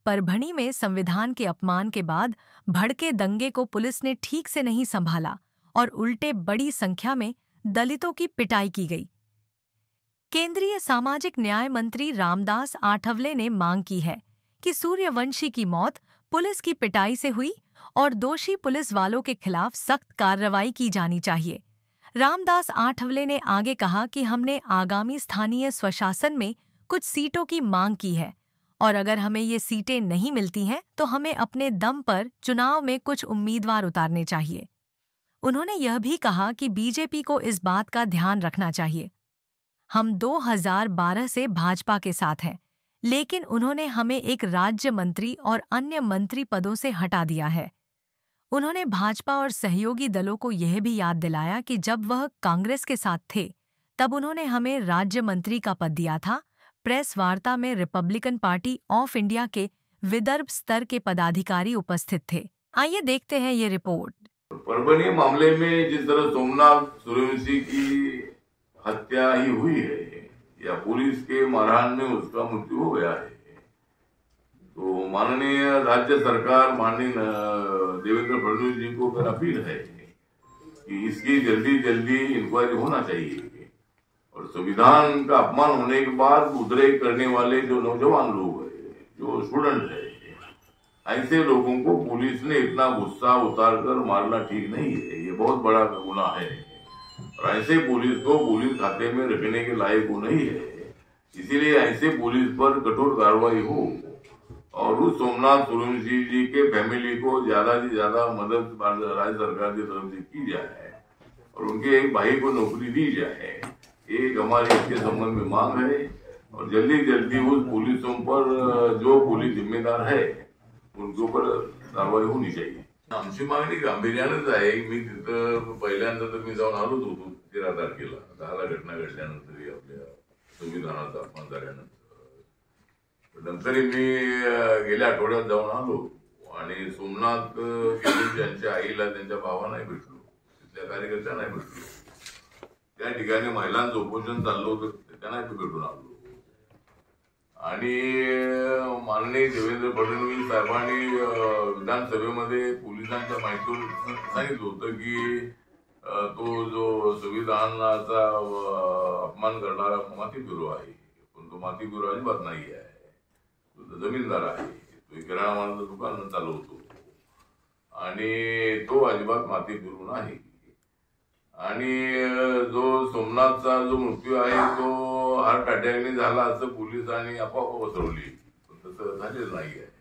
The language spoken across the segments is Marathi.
परभणी में संविधान के अपमान के बाद भड़के दंगे को पुलिस ने ठीक से नहीं संभाला और उल्टे बड़ी संख्या में दलितों की पिटाई की गई। केंद्रीय सामाजिक न्याय मंत्री रामदास आठवले ने मांग की है कि सूर्यवंशी की मौत पुलिस की पिटाई से हुई और दोषी पुलिस वालों के खिलाफ सख्त कार्रवाई की जानी चाहिए। रामदास आठवले ने आगे कहा कि हमने आगामी स्थानीय स्वशासन में कुछ सीटों की मांग की है और अगर हमें ये सीटें नहीं मिलती हैं तो हमें अपने दम पर चुनाव में कुछ उम्मीदवार उतारने चाहिए। उन्होंने यह भी कहा कि बीजेपी को इस बात का ध्यान रखना चाहिए। हम 2012 से भाजपा के साथ हैं, लेकिन उन्होंने हमें एक राज्य मंत्री और अन्य मंत्री पदों से हटा दिया है। उन्होंने भाजपा और सहयोगी दलों को यह भी याद दिलाया कि जब वह कांग्रेस के साथ थे तब उन्होंने हमें राज्य मंत्री का पद दिया था। प्रेस वार्ता में रिपब्लिकन पार्टी ऑफ इंडिया के विदर्भ स्तर के पदाधिकारी उपस्थित थे। आइए देखते हैं ये रिपोर्ट। परभणी मामले में जिस तरह सोमनाथ सूर्यवंशी की हत्या ही हुई है या पुलिस के मारहाण में उसका मृत्यु हो गया है, तो माननीय राज्य सरकार माननीय देवेंद्र फडणवीस जी को मेरा अपील है कि इसकी जल्दी जल्दी इंक्वायरी होना चाहिए और संविधान का अपमान होने के बाद उधरे करने वाले जो नौजवान लोग हैं, जो स्टूडेंट है, ऐसे लोगों को पुलिस ने इतना गुस्सा उतारकर मारना ठीक नहीं है। ये बहुत बड़ा गुनाह है और ऐसे पुलिस को पुलिस खाते में रखने के लायक वो नहीं है। इसीलिए ऐसे पुलिस पर कठोर कार्रवाई हो और उस सोमनाथ सूर्यवंशी जी के फैमिली को ज्यादा से ज्यादा मदद राज्य सरकार की तरफ से की जाए और उनके एक भाई को नौकरी दी जाए। एक हमारी इसके संबंध में मांग है और जल्दी जल्दी उस पुलिसों पर जो पुलिस जिम्मेदार है उनके ऊपर कारवाई होनी चाहिए। आमची मागणी गांभीर्यानेच आहे। मी तिथं पहिल्यांदा तर मी जाऊन आलोच होतो 13 तारखेला 10ला घटना घडल्यानंतर आपल्या संविधानाचा अपमान झाल्यानंतर। नंतर मी गेल्या आठवड्यात जाऊन आलो आणि सोमनाथ यांच्या आईला त्यांच्या भावांना भेटलो, तिथल्या कार्यकर्त्यांना भेटलो, त्या ठिकाणी महिलांचं उपोषण चाललं होतं त्यांना भेटून आलो आणि माननीय देवेंद्र फडणवीस साहेबांनी विधानसभेमध्ये पोलिसांच्या माहितीवर सांगितलं होतं की तो जो संविधानाचा अपमान करणारा माती ब्युरो आहे, पण तो माती ब्युरो अजिबात नाही आहे, तो जमीनदार आहे, तो किराणा मालाचं दुकान चालवतो आणि तो अजिबात माती ब्युरो नाही। आणि जो सोमनाथचा जो मृत्यू आहे तो हार्ट अटॅकने झाला असं पोलिसांनी अफवा पसरवली, पण तसं झालेलं नाही आहे।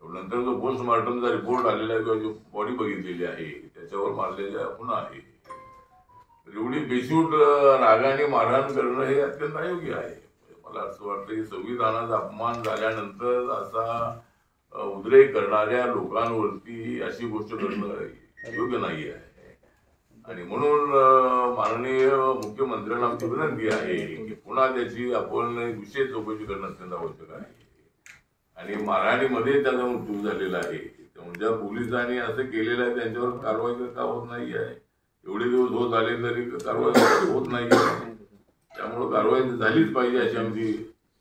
नंतर जो पोस्टमार्टमचा रिपोर्ट आलेला आहे किंवा जो बॉडी बघितलेली आहे त्याच्यावर मारलेल्या खुणा आहे। एवढी बेशूट रागाने मारहाण करणं हे अत्यंत अयोग्य आहे। मला असं वाटतं की संविधानाचा अपमान झाल्यानंतर असा उद्रेक करणाऱ्या लोकांवरती अशी गोष्ट करणं योग्य नाही आहे आणि म्हणून माननीय मुख्यमंत्र्यांना आमची विनंती आहे की पुन्हा त्याची आपण विशेष चौकशी करणं अत्यंत आवश्यक आहे आणि मारहाणीमध्ये त्याचा मृत्यू झालेला आहे, त्यामुळे ज्या पोलिसांनी असं केलेलं आहे त्यांच्यावर कारवाई का होत नाही आहे। एवढे दिवस होत आले तरी कारवाई होत नाही, त्यामुळे कारवाई झालीच पाहिजे अशी आमची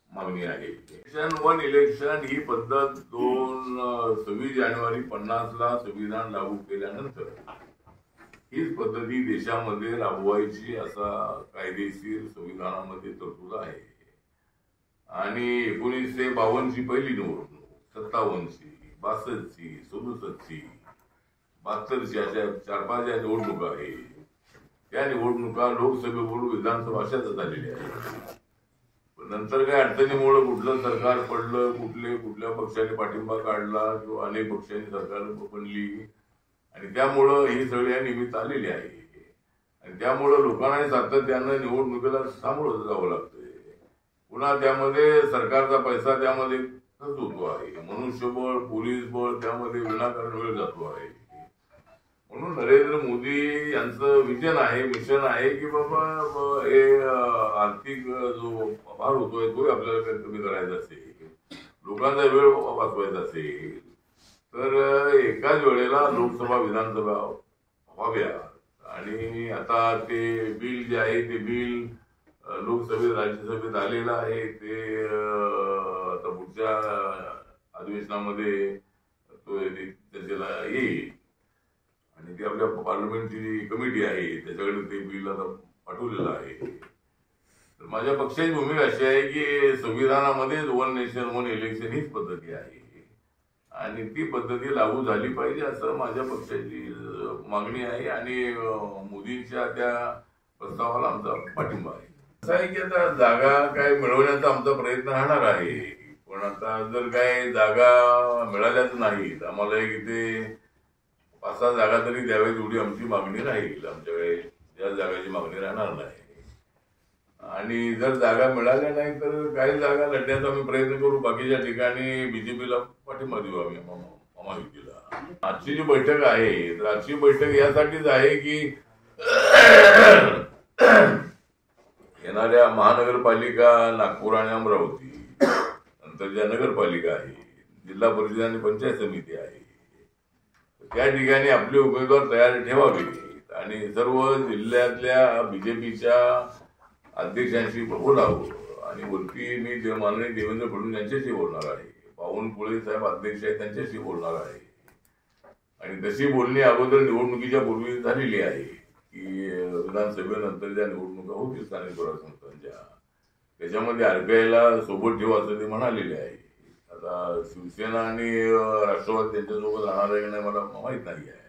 मागणी आहे। इलेक्शन 1 इलेक्शन ही पद्धत 26 जानेवारी 50ला संविधान लागू केल्यानंतर हीच पद्धती देशामध्ये राबवायची असा कायदेशीर संविधानामध्ये तरतूद आहे आणि 1952ची पहिली निवडणूक, 57ची, 62ची, 67ची, 72ची अशा 4-5 या निवडणुका आहेत। त्या निवडणुका लोकसभेबरोबर विधानसभा अशाच झालेल्या आहेत। नंतर काय अडचणीमुळे कुठलं सरकार पडलं, कुठल्या पक्षाने पाठिंबा काढला किंवा अनेक पक्षांनी सरकार बनली आणि त्यामुळं ही सगळ्या निमित्त आलेली आहे आणि त्यामुळं लोकांना सातत्यानं निवडणुकीला सामोरं जावं लागतंय। पुन्हा त्यामध्ये सरकारचा पैसा त्यामध्ये खर्च होतो आहे, मनुष्यबळ, पोलीस बळ त्यामध्ये विनाकारण वेळ जातो आहे। म्हणून नरेंद्र मोदी यांचं विजन आहे, मिशन आहे की बाबा हे आर्थिक जो भार होतोय तो आपल्याला कमी करायचा असेल, लोकांचा वेळ वाचवायचा असेल तर एकाच वेळेला लोकसभा विधानसभा व्हाव्या आणि आता ते बिल जे आहे ते बिल लोकसभेत राज्यसभेत आलेलं आहे, ते आता पुढच्या अधिवेशनामध्ये तो त्याच्याला येईल आणि ती आपल्या पार्लमेंटची कमिटी आहे त्याच्याकडे ते बिल आता पाठवलेलं आहे. तर माझ्या पक्षाची भूमिका अशी आहे की संविधानामध्ये वन नेशन वन इलेक्शन हीच पद्धती आहे आणि ती पद्धती लागू झाली पाहिजे असं माझ्या पक्षाची मागणी आहे आणि मोदींच्या त्या प्रस्तावाला आमचा पाठिंबा आहे. असं आहे की आता जागा काय मिळवण्याचा आमचा प्रयत्न राहणार आहे, पण आता जर काय जागा मिळाल्याच नाहीत आम्हाला इथे 5-6 जागा तरी द्याव्यात एवढी आमची मागणी राहील. आमच्याकडे या जागाची मागणी राहणार नाही आणि जर जागा मिळाल्या नाही तर काही जागा लढण्याचा आम्ही प्रयत्न करू. बाकीच्या ठिकाणी बीजेपीला पाठिंबा देऊ आम्ही महायुतीला. आजची जी बैठक आहे तर आजची बैठक यासाठीच आहे की येणाऱ्या महानगरपालिका नागपूर आणि अमरावती नंतर ज्या नगरपालिका आहे, जिल्हा परिषद आणि पंचायत समिती आहे, त्या ठिकाणी आपले उमेदवार तयार ठेवावे आणि सर्व जिल्ह्यातल्या बीजेपीच्या अध्यक्षांशी बोलावं आणि वरती मी माननीय देवेंद्र फडणवीस यांच्याशी बोलणार आहे, बावनकुळे साहेब अध्यक्ष आहेत त्यांच्याशी बोलणार आहे आणि तशी बोलणी अगोदर निवडणुकीच्या पूर्वी झालेली आहे की विधानसभेनंतर ज्या निवडणुका होतील स्थानिक स्वराज्य संस्थांच्या त्याच्यामध्ये RBIला सोबत ठेवा असं ते म्हणालेले आहे. आता शिवसेना आणि राष्ट्रवादी त्यांच्यासोबत राहणार आहे की नाही मला माहीत नाही आहे.